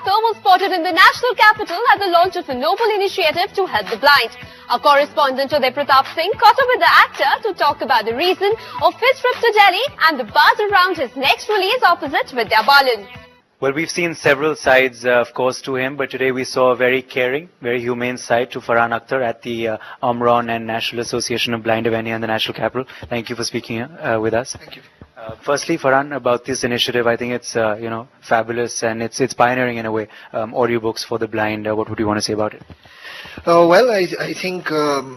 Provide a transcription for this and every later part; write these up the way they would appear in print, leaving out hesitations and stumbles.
Akhtar was spotted in the national capital at the launch of a noble initiative to help the blind. Our correspondent Uday Pratap Singh caught up with the actor to talk about the reason of his trip to Delhi and the buzz around his next release opposite Vidya Balan. Well, we've seen several sides, of course, to him, but today we saw a very caring, very humane side to Farhan Akhtar at the Omron and National Association of Blind Awareness in the National Capital. Thank you for speaking with us. Thank you. Firstly, Farhan, about this initiative, I think it's fabulous and it's pioneering in a way. Audiobooks for the blind. What would you want to say about it? Well, I think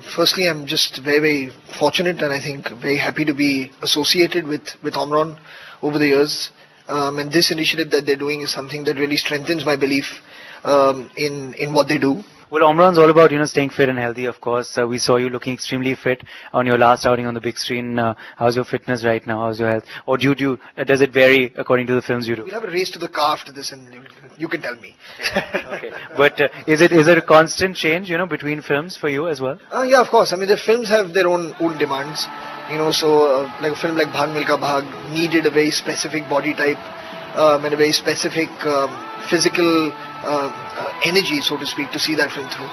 firstly I'm just very, very fortunate and I think very happy to be associated with Omron over the years. And this initiative that they're doing is something that really strengthens my belief in what they do. Well, Omron's all about, staying fit and healthy, of course. We saw you looking extremely fit on your last outing on the big screen. How's your fitness right now? How's your health? Or does it vary according to the films you do? We'll have a race to the car after this and you can tell me. Okay. But is it a constant change, between films for you as well? Yeah, of course. I mean, the films have their own demands. So like a film like Bhag Milkha Bhag needed a very specific body type and a very specific physical energy, so to speak, to see that film through.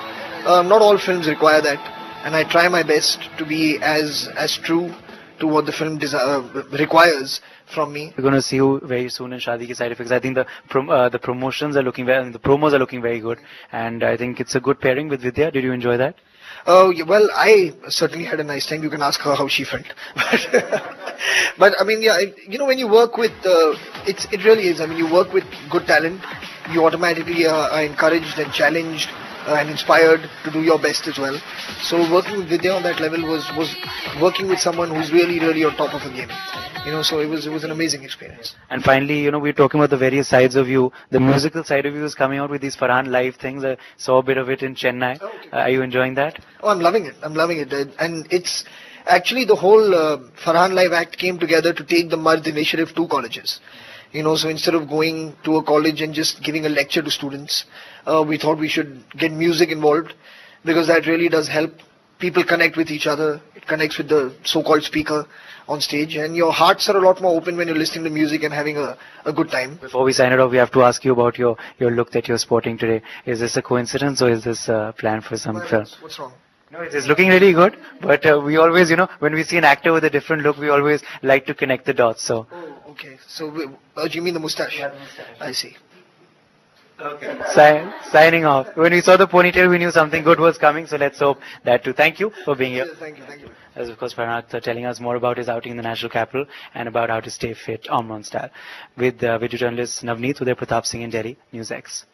Not all films require that, and I try my best to be as true to what the film requires from me. We're going to see you very soon in Shaadi Ki Side Effects. I think the promotions are looking very, the promos are looking very good, and I think it's a good pairing with Vidya. Did you enjoy that? Well, I certainly had a nice time. You can ask her how she felt. But I mean, yeah, when you work with, it really is. I mean, you work with good talent, you automatically are encouraged and challenged and inspired to do your best as well. So working with Vidya on that level was working with someone who's really, really on top of the game. So it was an amazing experience. And finally, we're talking about the various sides of you. The musical side of you is coming out with these Farhan Live things. I saw a bit of it in Chennai. Oh, okay. Are you enjoying that? Oh, I'm loving it. And it's actually the whole Farhan Live Act came together to take the Mard initiative to colleges. So instead of going to a college and just giving a lecture to students, we thought we should get music involved because that really does help people connect with each other. It connects with the so-called speaker on stage, and your hearts are a lot more open when you're listening to music and having a good time. Before we sign it off, we have to ask you about your look that you're sporting today. Is this a coincidence or is this a plan for some film? What's wrong? No, it is looking really good, but we always, when we see an actor with a different look, we always like to connect the dots. So. Oh, okay. So you mean the mustache? Yeah, the mustache. I see. Okay. Signing off. When we saw the ponytail, we knew something good was coming. So let's hope that too. Thank you for being here. Thank you. As of course, Farhan Akhtar telling us more about his outing in the National Capital and about how to stay fit Omron style. With video journalist Navneet, Uday Pratap Singh in Delhi, News X.